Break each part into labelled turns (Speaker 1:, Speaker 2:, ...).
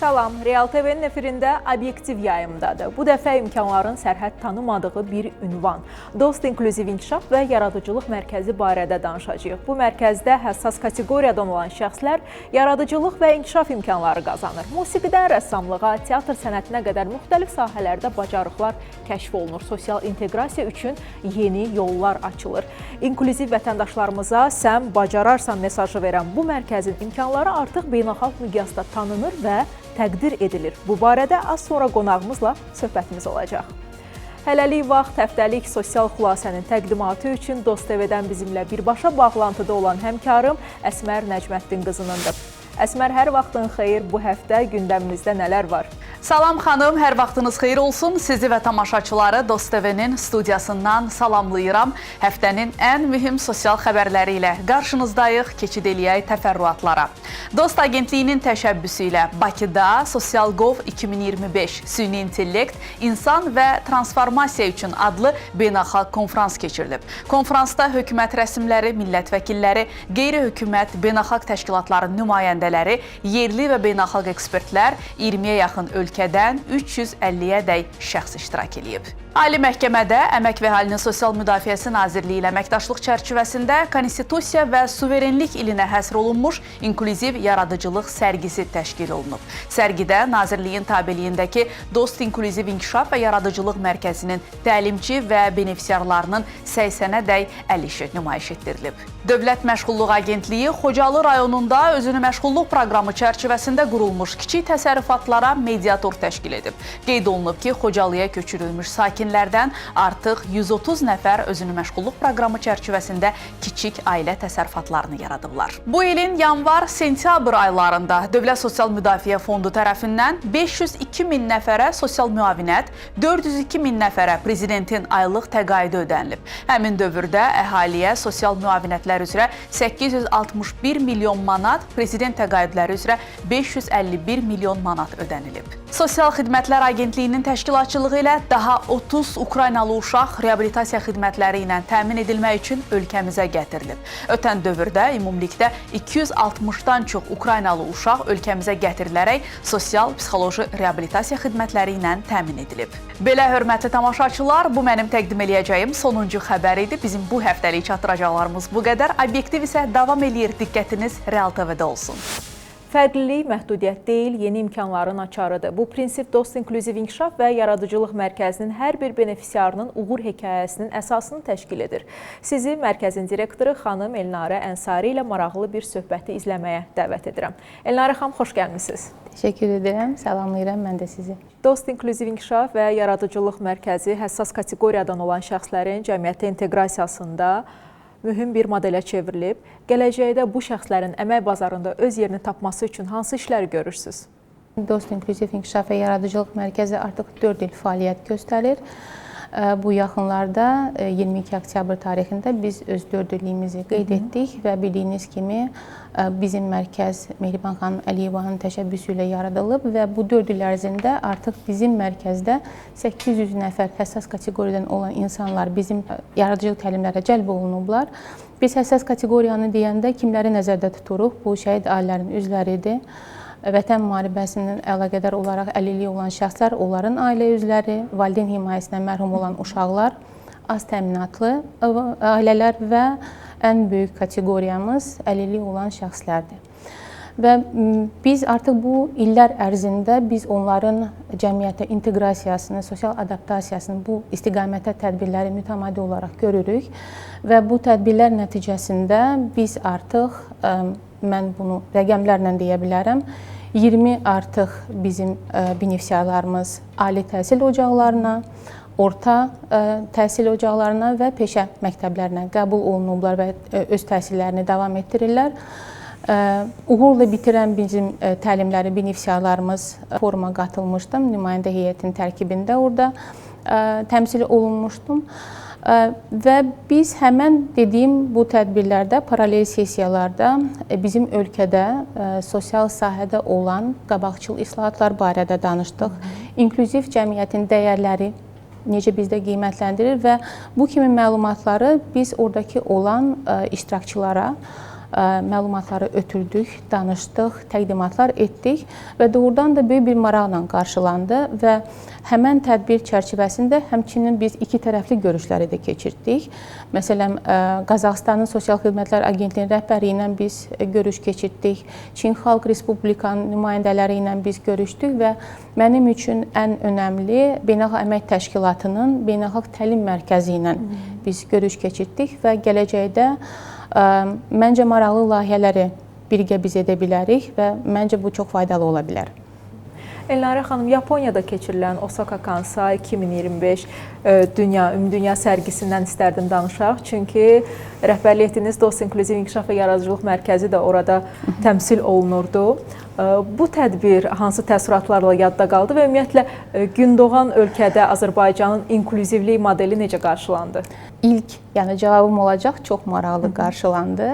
Speaker 1: Salam, Real TV'nin efirində obyektiv yayımdadır. Bu dəfə imkanların sərhəd tanımadığı bir ünvan. Dost İnklüziv İnkişaf və Yaradıcılıq Mərkəzi barədə danışacağıq. Bu mərkəzdə həssas kateqoriyadan olan şəxslər yaradıcılıq və inkişaf imkanları qazanır. Musiqidən rəssamlığa, teatr sənətinə qədər müxtəlif sahələrdə bacarıqlar kəşf olunur. Sosial inteqrasiya üçün yeni yollar açılır. İnklüziv vətəndaşlarımıza sən bacararsan mesajı verən bu mərkəzin imkanları artıq beynəlxalq miqyasda tanınır və təqdir edilir. Bu barədə az sonra qonağımızla söhbətimiz olacaq. Hələlik vaxt həftəlik sosial xülasənin təqdimatı üçün Dost TV-dən bizimlə birbaşa bağlantıda olan həmkarım Əsmər Nəcməddin qızınındır. Əsmər, hər vaxtın xeyir, bu həftə gündəmimizdə nələr var?
Speaker 2: Salam xanım, hər vaxtınız xeyir olsun. Sizi və tamaşaçıları Dost TV-nin studiyasından salamlayıram. Həftənin ən mühüm sosial xəbərləri ilə qarşınızdayıq, keçid eləyək təfərrüatlara. Dost Agentliyinin təşəbbüsü ilə Bakıda Sosial.gov 2025 Süni İntellekt, İnsan və Transformasiya üçün adlı beynəlxalq konfrans keçirilib. Konfransda hökumət rəsmiləri, millət vəkilləri, qeyri-hökumət, beynəlxalq təşkilatların nümayəndələri, yerli və beynəlxalq ekspertlər 20-yə yaxın ölkədən 350-yədək şəxs iştirak edib. Ali Məhkəmədə Əmək və Əhalinin Sosial Müdafiəsi Nazirliyi ilə əməkdaşlıq çərçivəsində Konstitusiya və Suverenlik ilinə həsr olunmuş İnklüziv Yaradıcılıq sərgisi təşkil olunub. Sərgidə Nazirliyin tabeliyindəki Dost İnklüziv İnkişaf və Yaradıcılıq Mərkəzinin təlimçi və benefisiarlarının 80-ədək əl işi nümayiş etdirilib. Dövlət Məşğulluq Agentliyi Xocalı rayonunda özünü məşğulluq proqramı çərçivəsində qurulmuş kiçik təsərrüfatlara mediator təşkil edib. Qeyd olunub ki, Xocalıya köçürülmüş sakinlərdən artıq 130 nəfər özünü məşğulluq proqramı çərçivəsində kiçik ailə təsərrüfatlarını yaradıblar. Bu ilin yanvar-sentyabr aylarında Dövlət Sosial Müdafiə Fondu tərəfindən 502 min nəfərə sosial müavinət, 402 min nəfərə prezidentin aylıq təqaüdü ödənilib. Həmin dövrdə əhaliyə sosial müavinətlər üzrə 861 milyon manat, prezident təqaüdləri üzrə 551 milyon manat ödənilib. Sosial Xidmətlər Agentliyinin təşkilatçılığı ilə daha 30 Ukraynalı uşaq reabilitasiya xidmətləri ilə təmin edilmək üçün ölkəmizə gətirilib. Ötən dövrdə ümumilikdə 260-dan çox Ukraynalı uşaq ölkəmizə gətirilərək sosial-psixoloji reabilitasiya xidmətləri ilə təmin edilib. Belə hörmətli tamaşaçılar, bu mənim təqdim eləyəcəyim sonuncu xəbər idi. Bizim bu həftəlik çatdıracaqlarımız bu qədər. Obyektiv isə davam eləyir. Diqqətiniz Real TV-də olsun.
Speaker 1: Fərqlilik məhdudiyyət deyil, yeni imkanların açarıdır. Bu prinsip Dost İnklüziv İnkişaf və Yaradıcılıq Mərkəzinin hər bir benefisiarının uğur hekayəsinin əsasını təşkil edir. Sizi mərkəzin direktoru xanım Elnarə Ənsari ilə maraqlı bir söhbəti izləməyə dəvət edirəm. Elnarə xanım, xoş gəlmisiniz.
Speaker 3: Təşəkkür edirəm, salamlayıram mən də sizi.
Speaker 1: Dost İnklüziv İnkişaf və Yaradıcılıq Mərkəzi həssas kateqoriyadan olan şəxslərin cəmiyyətə inteqrasiyasında mühüm bir modelə çevrilib. Gələcəkdə bu şəxslərin əmək bazarında öz yerini tapması üçün hansı işləri görürsünüz?
Speaker 3: Dost İnklüziv İnkişaf və Yaradıcılıq Mərkəzi artıq 4 il fəaliyyət göstərir. Bu yaxınlarda 22 oktyabr tarixində biz öz 4 illiyimizi qeyd etdik və bildiyiniz kimi bizim mərkəz Mehriban xanım Əliyevanın təşəbbüsü ilə yaradılıb və bu 4 il ərzində artıq bizim mərkəzdə 800 nəfər həssas kateqoriyadan olan insanlar bizim yaradıcılıq təlimlərə cəlb olunublar. Biz həssas kateqoriyanı deyəndə kimləri nəzərdə tuturuq? Bu şəhid ailələrinin üzvləridir. Vətən müharibəsindən əlaqədar olaraq əlilliyi olan şəxslər, onların ailə üzvləri, valideyn himayəsindən məhrum olan uşaqlar, az təminatlı ailələr və ən böyük kateqoriyamız əlilliyi olan şəxslərdir. Və biz artıq bu illər ərzində biz onların cəmiyyətə inteqrasiyasını, sosial adaptasiyasını, bu istiqamətə tədbirləri mütəmadi olaraq görürük və bu tədbirlər nəticəsində biz artıq, mən bunu rəqəmlərlə deyə bilərəm, 20 artıq bizim benefisiarlarımız ali təhsil ocaqlarına, orta təhsil ocaqlarına və peşə məktəblərinə qəbul olunublar və öz təhsillərini davam etdirirlər. Uğurla bitirən bizim təlimləri benefisiarlarımız foruma qatılmışdım. Nümayəndə heyətin tərkibində orada təmsil olunmuşdum. Və biz həmən dediyim bu tədbirlərdə, paralel sessiyalarda bizim ölkədə sosial sahədə olan qabaqcıl islahatlar barədə danışdıq. İnklüziv cəmiyyətin dəyərləri necə bizdə qiymətləndirir və bu kimi məlumatları biz oradakı olan iştirakçılara məlumatları ötürdük, danışdıq, təqdimatlar etdik və doğrudan da böyük bir maraqla qarşılandı və həmən tədbir çərçivəsində həmçinin biz iki tərəfli görüşləri də keçirdik. Məsələn, Qazaxıstanın Sosial Xidmətlər Agentliyinin rəhbəri ilə biz görüş keçirdik. Çin Xalq Respublikanın nümayəndələri ilə biz görüşdük və mənim üçün ən önəmli Beynəlxalq Əmək Təşkilatının Beynəlxalq Təlim Mərkəzi ilə biz görüş keçirdik və gələcəkdə məncə maraqlı layihələri birgə biz edə bilərik və məncə bu çox faydalı ola bilər.
Speaker 1: Elnarə xanım, Yaponiyada keçirilən Osaka Kansai 2025 Ümumdünya sərgisindən istərdim danışaq. Çünki rəhbərlik etdiyiniz Dost İnklüziv İnkişaf və Yaradıcılıq Mərkəzi də orada təmsil olunurdu. Bu tədbir hansı təəssüratlarla yadda qaldı və ümumiyyətlə gündoğan ölkədə Azərbaycanın inklüzivlik modeli necə qarşılandı?
Speaker 3: İlk, yəni cavabım olacaq, çox maraqlı qarşılandı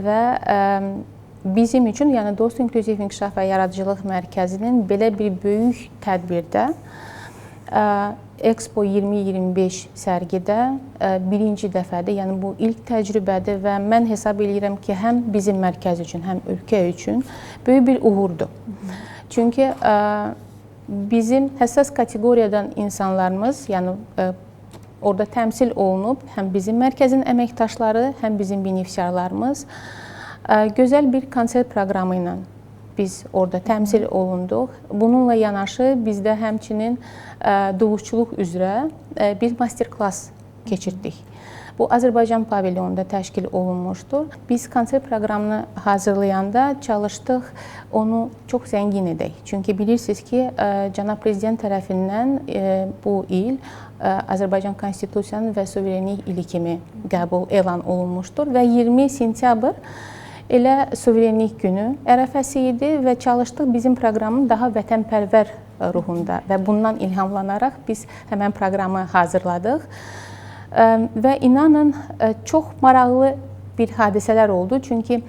Speaker 3: və bizim üçün, yəni Dost İnklüziv İnkişaf və Yaradıcılıq Mərkəzinin belə bir böyük tədbirdə Expo 2025 sərgidə birinci dəfədir, yəni bu ilk təcrübədir və mən hesab edirəm ki, həm bizim mərkəz üçün, həm ölkə üçün böyük bir uğurdur. Çünki bizim həssas kateqoriyadan insanlarımız, yəni orada təmsil olunub, həm bizim mərkəzin əməkdaşları, həm bizim benefisiarlarımız gözəl bir konsert proqramı ilə biz orada təmsil olunduq. Bununla yanaşı bizdə həmçinin duluzçuluq üzrə bir master-klass keçirdik. Bu Azərbaycan pavilyonunda təşkil olunmuşdur. Biz konsert proqramını hazırlayanda çalışdıq onu çox zəngin edək. Çünki bilirsiniz ki, Cənab Prezident tərəfindən bu il Azərbaycan Konstitusiyanın və suverenlik ili kimi elan olunmuşdur və 20 sentyabr elə suverenlik günü ərəfəsi idi və çalışdıq bizim proqramın daha vətənpərvər ruhunda və bundan ilhamlanaraq biz həmən proqramı hazırladıq. Və inanın, çox maraqlı bir hadisələr oldu. Çünki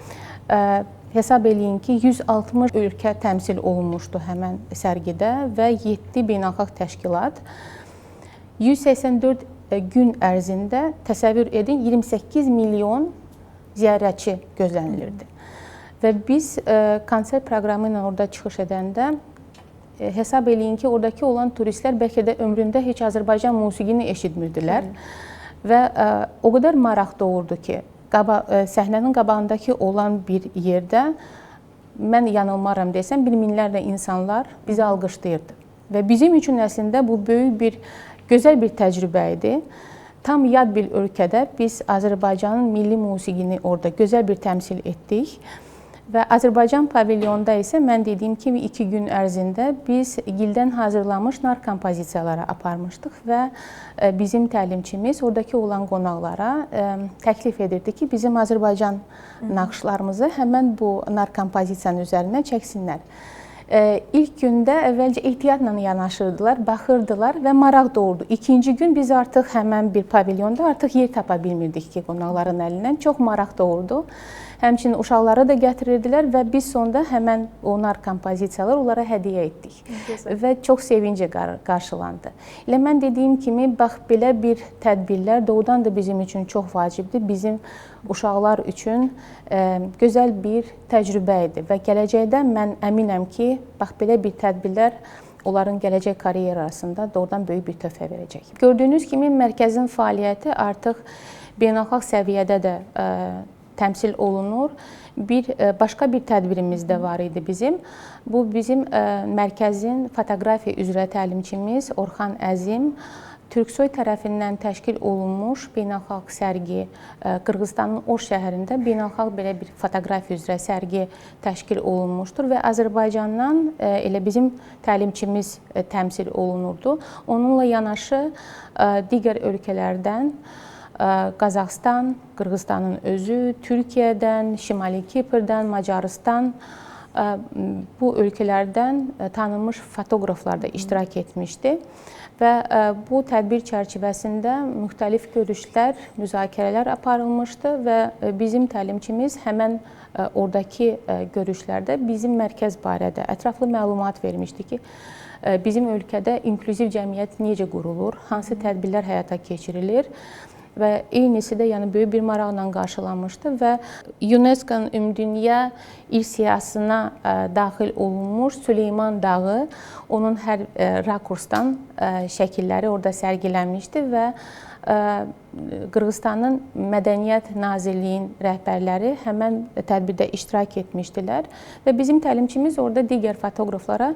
Speaker 3: hesab eləyin ki, 160 ölkə təmsil olunmuşdu həmən sərgidə və 7 beynəlxalq təşkilat. 184 gün ərzində təsəvvür edin, 28 milyon ziyarətçi gözlənilirdi. Və biz konsert proqramı ilə orada çıxış edəndə hesab eləyin ki, oradakı olan turistlər bəlkə də ömründə heç Azərbaycan musiqini eşitmirdilər. Və o qədər maraq doğurdu ki, səhnənin qabağındakı olan bir yerdə, mən yanılmaram desəm, bir minlərlə insanlar bizi alqışlayırdı. Və bizim üçün əslində bu böyük bir, gözəl bir təcrübə idi. Tam yad bir ölkədə biz Azərbaycanın milli musiqini orada gözəl bir təmsil etdik. Və Azərbaycan pavilyonda isə mən dediyim kimi 2 gün ərzində biz gildən hazırlanmış nar kompozisiyaları aparmışdıq və bizim təlimçimiz oradakı olan qonaqlara təklif edirdi ki, bizim Azərbaycan naxışlarımızı həmən bu nar kompozisiyanın üzərinə çəksinlər. İlk gündə əvvəlcə ehtiyatla yanaşırdılar, baxırdılar və maraq doğurdu. İkinci gün biz artıq həmən bir pavilyonda artıq yer tapa bilmirdik ki, qonaqların əlindən çox maraq doğurdu. Həmçinin uşaqları da gətirirdilər və biz sonda həmən onlar kompozisiyalar onlara hədiyyə etdik. Və çox sevincə qarşılandı. Elə mən dediyim kimi, bax, belə bir tədbirlər doğrudan da bizim üçün çox vacibdir. Bizim uşaqlar üçün gözəl bir təcrübə idi və gələcəkdə mən əminəm ki, bax, belə bir tədbirlər onların gələcək karyerasında doğrudan böyük bir töhfə verəcək. Gördüyünüz kimi, mərkəzin fəaliyyəti artıq beynəlxalq səviyyədə də təmsil olunur. Başqa bir tədbirimiz də var idi bizim. Bu bizim mərkəzin fotoqrafiya üzrə təlimçimiz Orxan Əzim Türksoy tərəfindən təşkil olunmuş beynəlxalq sərgi, Qırğızstanın Oş şəhərində beynəlxalq belə bir fotoqrafiya üzrə sərgi təşkil olunmuşdur və Azərbaycandan elə bizim təlimçimiz təmsil olunurdu. Onunla yanaşı digər ölkələrdən Qazaxıstan, Qırğızstanın özü, Türkiyədən, Şimali Kiprdən, Macarıstan, bu ölkələrdən tanınmış fotoqraflar da iştirak etmişdi. Və bu tədbir çərçivəsində müxtəlif görüşlər, müzakirələr aparılmışdı və bizim təlimçimiz həmən oradakı görüşlərdə bizim mərkəz barədə ətraflı məlumat vermişdi ki, bizim ölkədə inklüziv cəmiyyət necə qurulur, hansı tədbirlər həyata keçirilir və eynisi də yəni böyük bir maraqla qarşılanmışdı və UNESCO-nun Ümumdünya İrs siyahısına daxil olunmuş Süleyman Dağı, onun hər rakursdan şəkilləri orada sərgilənmişdi və Qırğızstanın Mədəniyyət Nazirliyinin rəhbərləri həmən tədbirdə iştirak etmişdilər və bizim təlimçimiz orada digər fotoqraflara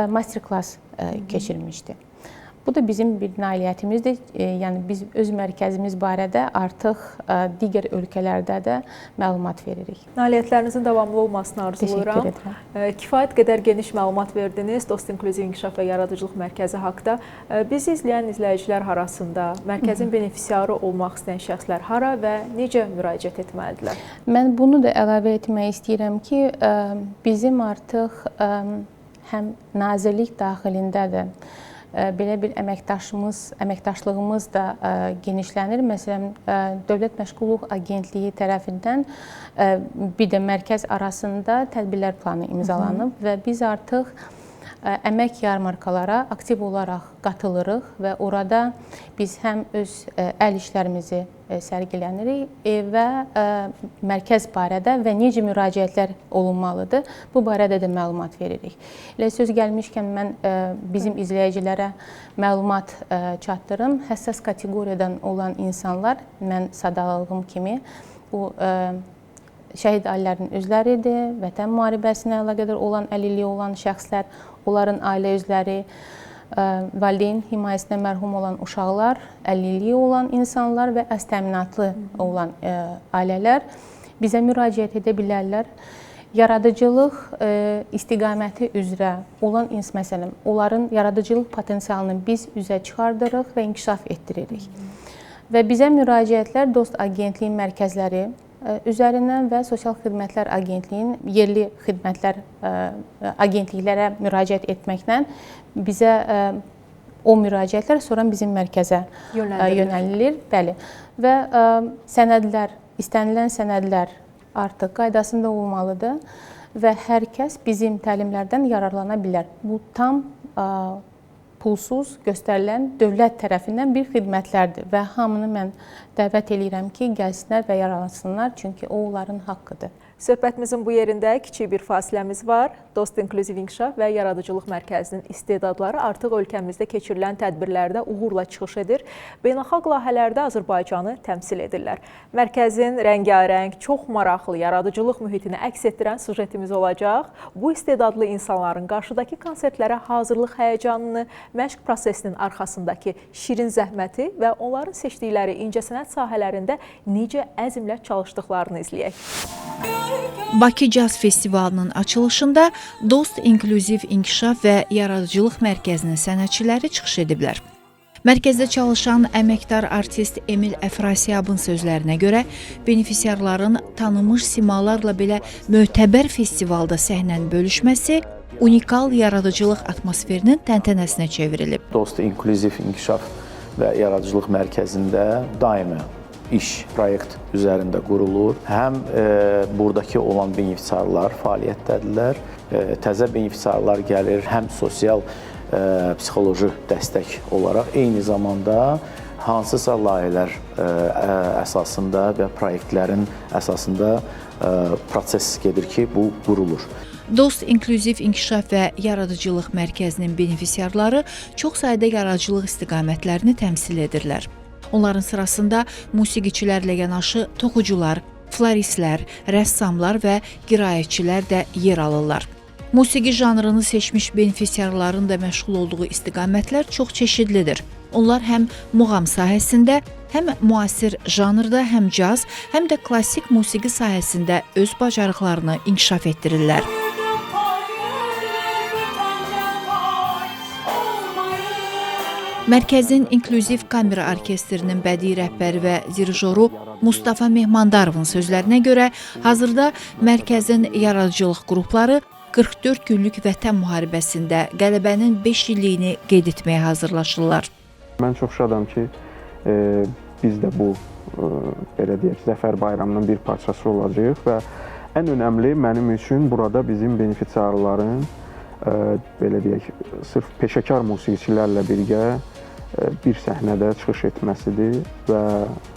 Speaker 3: master-klass keçirmişdi. Bu da bizim bir nailiyyətimizdir. Yəni biz öz mərkəzimiz barədə artıq digər ölkələrdə də məlumat veririk.
Speaker 1: Nailiyyətlərinizin davamlı olmasını arzulayıram.
Speaker 3: Təşəkkür edirəm.
Speaker 1: Kifayət qədər geniş məlumat verdiniz Dost İnklüziv İnkişaf və Yaradıcılıq Mərkəzi haqqında. Bizi izləyən izləyicilər arasında mərkəzin benefisiarı olmaq istəyən şəxslər hara və necə müraciət etməlidirlər?
Speaker 3: Mən bunu da əlavə etmək istəyirəm ki, bizim artıq həm nazirlik daxilində də belə bir əməkdaşlığımız da genişlənir. Məsələn, Dövlət Məşğulluq Agentliyi tərəfindən bir də mərkəz arasında tədbirlər planı imzalanıb və biz artıq əmək yarmarkalara aktiv olaraq qatılırıq və orada biz həm öz əl işlərimizi sərgilənirik və mərkəz barədə və necə müraciətlər olunmalıdır, bu barədə də məlumat veririk. Elə söz gəlmişkən mən bizim izləyicilərə məlumat çatdırım. Həssas kateqoriyadan olan insanlar, mən sadaladığım kimi, bu şəhid ailələrinin özləridir, vətən müharibəsinə əlaqədar olan əlilliyi olan şəxslər, onların ailə üzvləri, valideyn himayəsinə mərhum olan uşaqlar, əlilliyi olan insanlar və az təminatlı olan ailələr bizə müraciət edə bilərlər. Yaradıcılıq istiqaməti üzrə olan məsələn, onların yaradıcılıq potensialını biz üzə çıxardırıq və inkişaf etdiririk. Və bizə müraciətlər Dost Agentliyin mərkəzləri üzərindən və Sosial Xidmətlər Agentliyinin yerli xidmətlər agentliklərə müraciət etməklə bizə o müraciətlər sonra bizim mərkəzə yönəlilir. Bəli. Və sənədlər, istənilən sənədlər artıq qaydasında olmalıdır və hər kəs bizim təlimlərdən yararlana bilər. Bu tam pulsuz göstərilən dövlət tərəfindən bir xidmətlərdir və hamını mən dəvət edirəm ki, gəlsinlər və yararlansınlar, çünki o onların haqqıdır.
Speaker 1: Söhbətimizin bu yerində kiçik bir fasiləmiz var. Dost İnklüziv İnkişaf və Yaradıcılıq Mərkəzinin istedadları artıq ölkəmizdə keçirilən tədbirlərdə uğurla çıxış edir. Beynəlxalq layihələrdə Azərbaycanı təmsil edirlər. Mərkəzin rəngarəng, çox maraqlı yaradıcılıq mühitini əks etdirən sujetimiz olacaq. Bu istedadlı insanların qarşıdakı konsertlərə hazırlıq həyəcanını, məşq prosesinin arxasındakı şirin zəhməti və onların seçdikləri incəsənət sahələrində necə əzmlə çalışdıqlarını izləyək.
Speaker 4: Bakı Caz Festivalının açılışında Dost İnklüziv İnkişaf və Yaradıcılıq Mərkəzinin sənətçiləri çıxış ediblər. Mərkəzdə çalışan əməkdar artist Emil Əfrasiyabın sözlərinə görə benefisiarların tanınmış simalarla belə mötəbər festivalda səhnəni bölüşməsi unikal yaradıcılıq atmosferinin təntənəsinə çevrilib.
Speaker 5: Dost İnklüziv İnkişaf və Yaradıcılıq Mərkəzində daimi iş, proyekt üzərində qurulur. Həm buradakı olan benefisiarlar fəaliyyətdədirlər, təzə benefisiarlar gəlir, həm sosial psixoloji dəstək olaraq, eyni zamanda hansısa layihələr əsasında və proyektlərin əsasında proses gedir ki, bu qurulur.
Speaker 4: Dost İnklüziv İnkişaf və Yaradıcılıq Mərkəzinin benefisiarları çox sayda yaradıcılıq istiqamətlərini təmsil edirlər. Onların sırasında musiqiçilərlə yanaşı toxucular, floristlər, rəssamlar və qiraətçilər də yer alırlar. Musiqi janrını seçmiş benefisiarların da məşğul olduğu istiqamətlər çox çeşidlidir. Onlar həm muğam sahəsində, həm müasir janrda, həm caz, həm də klassik musiqi sahəsində öz bacarıqlarını inkişaf etdirirlər. Mərkəzin İnklüziv Kamera Orkestrinin bədii rəhbəri və dirijoru Mustafa Mehmandarovun sözlərinə görə, hazırda mərkəzin yaradıcılıq qrupları 44 günlük vətən müharibəsində qələbənin 5 illiyini qeyd etməyə hazırlaşırlar.
Speaker 6: Mən çox şadam ki, biz də bu, belə deyək, Zəfər bayramının bir parçası olacağıq və ən önəmli mənim üçün burada bizim benefisiarların, belə deyək, sırf peşəkar musiqiçilərlə birgə bir səhnədə çıxış etməsidir və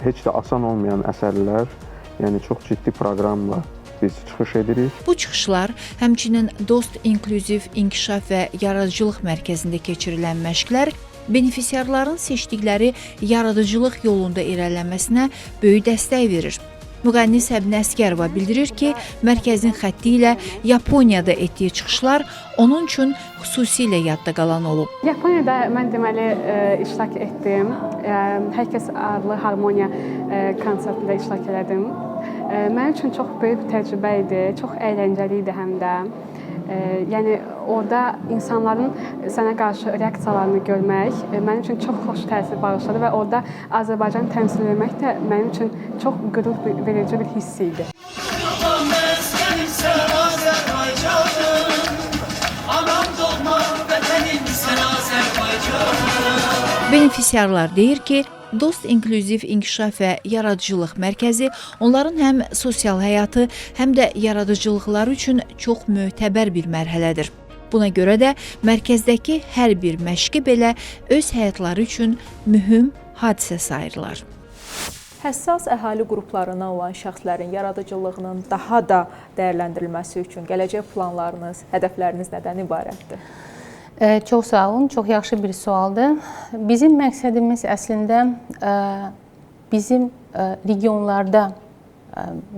Speaker 6: heç də asan olmayan əsərlər, yəni çox ciddi proqramla biz çıxış edirik.
Speaker 4: Bu çıxışlar həmçinin Dost İnklüziv İnkişaf və Yaradıcılıq Mərkəzində keçirilən məşqlər benefisiarların seçdikləri yaradıcılıq yolunda irəliləməsinə böyük dəstək verir. Müğənni Səbinə Əsgərova bildirir ki, mərkəzin xətti ilə Yaponiyada etdiyi çıxışlar onun üçün xüsusilə yadda qalan olub.
Speaker 7: Yaponiyada mən deməli iştirak etdim. Hər kəs adlı harmoniya konsertində iştirak elədim. Mənim üçün çox böyük bir təcrübə idi, çox əyləncəli idi həm də. Yəni orada insanların sənə qarşı reaksiyalarını görmək mənim üçün çox xoş təsir bağışladı və orada Azərbaycanı təmsil etmək də mənim üçün çox qürur verici bir hiss idi.
Speaker 4: Benefisiarlar deyir ki, Dost İnklüziv İnkişaf və Yaradıcılıq Mərkəzi onların həm sosial həyatı, həm də yaradıcılıqları üçün çox mötəbər bir mərhələdir. Buna görə də mərkəzdəki hər bir məşqi belə öz həyatları üçün mühüm hadisə sayırlar.
Speaker 1: Həssas əhali qruplarına olan şəxslərin yaradıcılığının daha da dəyərləndirilməsi üçün gələcək planlarınız, hədəfləriniz nədən ibarətdir?
Speaker 3: Çox sağ olun, çox yaxşı bir sualdır. Bizim məqsədimiz əslində bizim regionlarda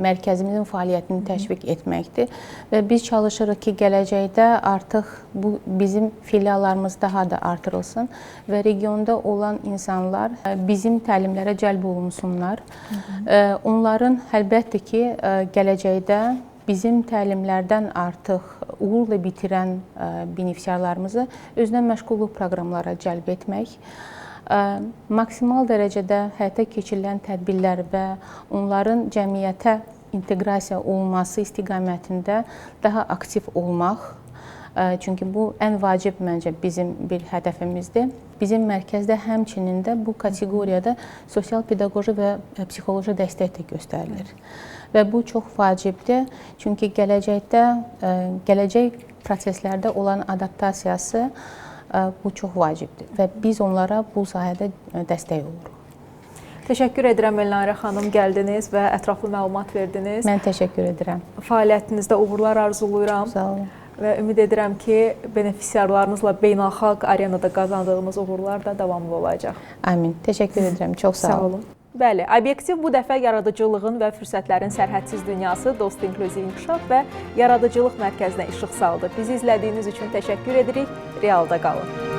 Speaker 3: mərkəzimizin fəaliyyətini təşviq etməkdir və biz çalışırıq ki, gələcəkdə artıq bu bizim filiallarımız daha da artırılsın və regionda olan insanlar bizim təlimlərə cəlb olunsunlar. Onların əlbəttə ki, gələcəkdə bizim təlimlərdən artıq uğurla bitirən benefisiarlarımızı özünə məşğulluq proqramlara cəlb etmək, maksimal dərəcədə həyata keçirilən tədbirlər və onların cəmiyyətə inteqrasiya olması istiqamətində daha aktiv olmaq. Çünki bu ən vacib məncə bizim bir hədəfimizdir. Bizim mərkəzdə həmçinin də bu kateqoriyada sosial-pedaqoji və psixoloji dəstək də göstərilir. Və bu çox vacibdir. Çünki gələcək proseslərdə olan adaptasiyası bu çox vacibdir və biz onlara bu sahədə dəstək oluruq.
Speaker 1: Təşəkkür edirəm Elnarə xanım, gəldiniz və ətraflı məlumat verdiniz.
Speaker 3: Mən təşəkkür edirəm.
Speaker 1: Fəaliyyətinizdə uğurlar arzuluyuram.
Speaker 3: Sağ olun.
Speaker 1: Və ümid edirəm ki, benefisiarlarınızla beynəlxalq arenada qazandığınız uğurlar da davamlı olacaq.
Speaker 3: Amin. Təşəkkür edirəm. Çox sağ olun.
Speaker 1: Bəli, Obyektiv bu dəfə yaradıcılığın və fürsətlərin sərhədsiz dünyası Dost İnklüziv İnkişaf və Yaradıcılıq Mərkəzinə işıq saldı. Bizi izlədiyiniz üçün təşəkkür edirik. Realda qalın.